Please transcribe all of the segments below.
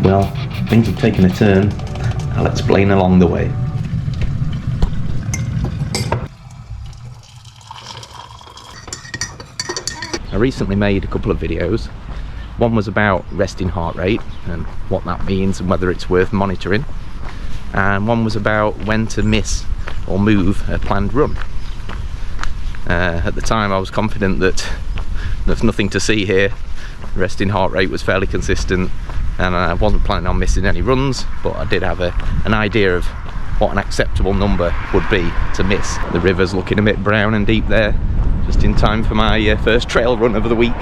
Well, things have taken a turn. I'll explain along the way. I recently made a couple of videos. One was about resting heart rate and what that means and whether it's worth monitoring. And one was about when to miss or move a planned run. At the time I was confident that there's nothing to see here. Resting heart rate was fairly consistent and I wasn't planning on missing any runs, but I did have an idea of what an acceptable number would be to miss. The river's looking a bit brown and deep there, just in time for my first trail run of the week.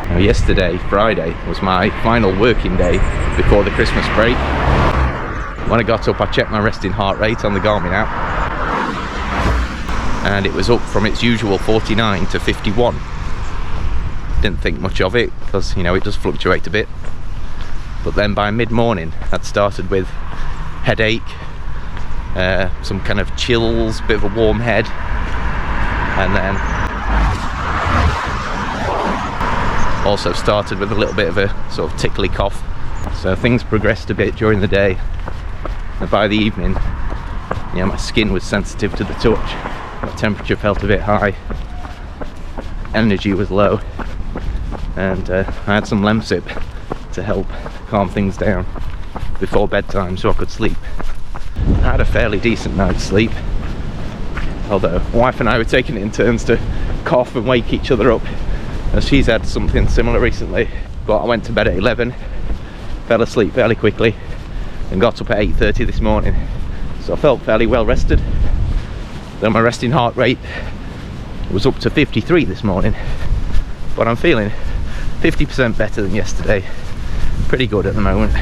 Now, yesterday, Friday, was my final working day before the Christmas break. When I got up, I checked my resting heart rate on the Garmin app, and it was up from its usual 49 to 51. Didn't think much of it because, you know, it does fluctuate a bit. But then by mid-morning, I'd started with headache, some kind of chills, bit of a warm head, and then also started with a little bit of a sort of tickly cough. So things progressed a bit during the day, and by the evening, you know, my skin was sensitive to the touch, my temperature felt a bit high, energy was low, and I had some Lemsip to help calm things down before bedtime so I could sleep. I had a fairly decent night's sleep, although my wife and I were taking it in turns to cough and wake each other up, as she's had something similar recently. But I went to bed at 11, fell asleep fairly quickly, and got up at 8:30 this morning, so I felt fairly well rested. Though my resting heart rate was up to 53 this morning, but I'm feeling 50% better than yesterday. Pretty good at the moment.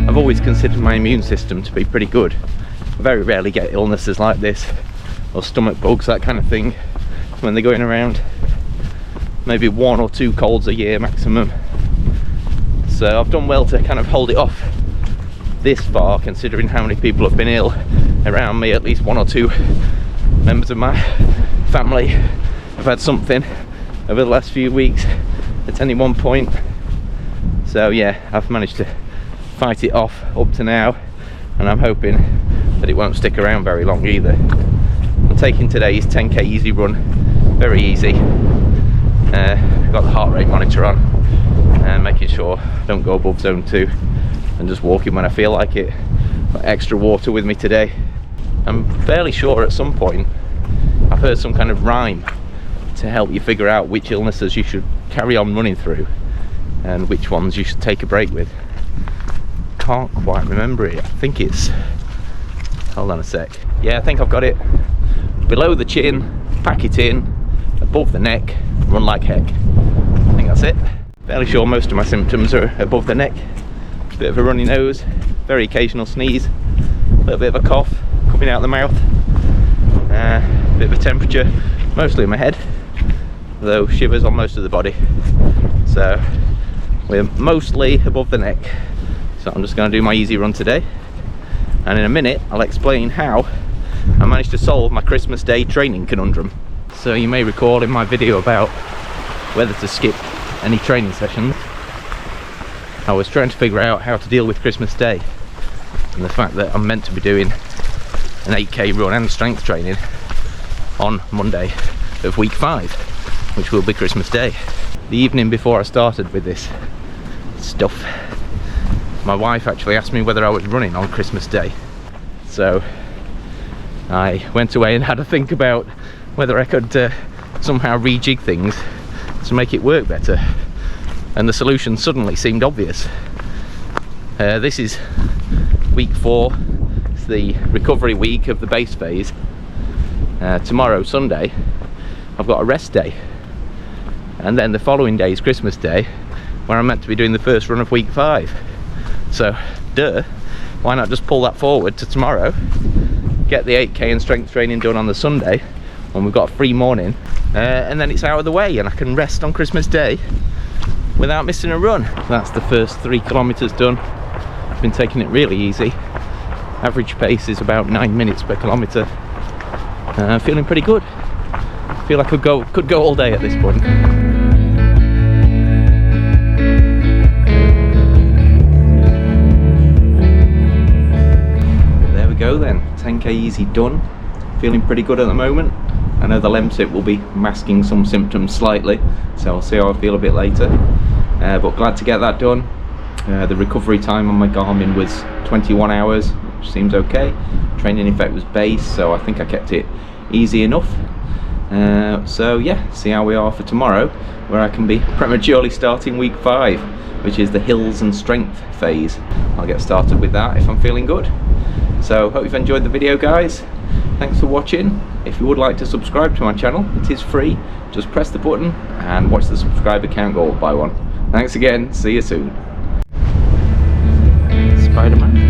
I've always considered my immune system to be pretty good. I very rarely get illnesses like this, or stomach bugs, that kind of thing, when they're going around. Maybe 1 or 2 colds a year maximum. So I've done well to kind of hold it off this far, considering how many people have been ill around me. At least 1 or 2 members of my family have had something over the last few weeks at any one point. So yeah, I've managed to fight it off up to now, and I'm hoping that it won't stick around very long either. I'm taking today's 10k easy run very easy. Got the heart rate monitor on and making sure I don't go above zone 2, and just walking when I feel like it. Got extra water with me today. I'm fairly sure at some point I've heard some kind of rhyme to help you figure out which illnesses you should carry on running through and which ones you should take a break with. Can't quite remember it. I think it's, hold on a sec. Yeah, I think I've got it. Below the chin, pack it in, above the neck, run like heck. I think that's it. Fairly sure most of my symptoms are above the neck. Bit of a runny nose, very occasional sneeze, a little bit of a cough coming out of the mouth, bit of a temperature, mostly in my head, though shivers on most of the body. So we're mostly above the neck. So I'm just going to do my easy run today, and in a minute I'll explain how I managed to solve my Christmas Day training conundrum. So you may recall in my video about whether to skip any training sessions, I was trying to figure out how to deal with Christmas Day and the fact that I'm meant to be doing an 8k run and strength training on Monday of week 5, which will be Christmas Day. The evening before I started with this stuff, my wife actually asked me whether I was running on Christmas Day. So I went away and had a think about whether I could somehow rejig things to make it work better. And the solution suddenly seemed obvious. This is week 4, it's the recovery week of the base phase. Tomorrow, Sunday, I've got a rest day. And then the following day is Christmas Day, where I'm meant to be doing the first run of week 5. So, why not just pull that forward to tomorrow, get the 8k and strength training done on the Sunday, when we've got a free morning, and then it's out of the way and I can rest on Christmas Day without missing a run. That's the first 3 kilometers done. been taking it really easy. Average pace is about 9 minutes per kilometre. Feeling pretty good. Feel like I could go all day at this point. There we go then, 10k easy done. Feeling pretty good at the moment. I know the Lemsip will be masking some symptoms slightly, so I'll see how I feel a bit later. But glad to get that done. The recovery time on my Garmin was 21 hours, which seems okay. Training effect was base, so I think I kept it easy enough. So yeah, see how we are for tomorrow, where I can be prematurely starting week 5, which is the hills and strength phase. I'll get started with that if I'm feeling good. So hope you've enjoyed the video, guys. Thanks for watching. If you would like to subscribe to my channel, it is free. Just press the button and watch the subscriber count go up by 1. Thanks again, see you soon. Spider-Man.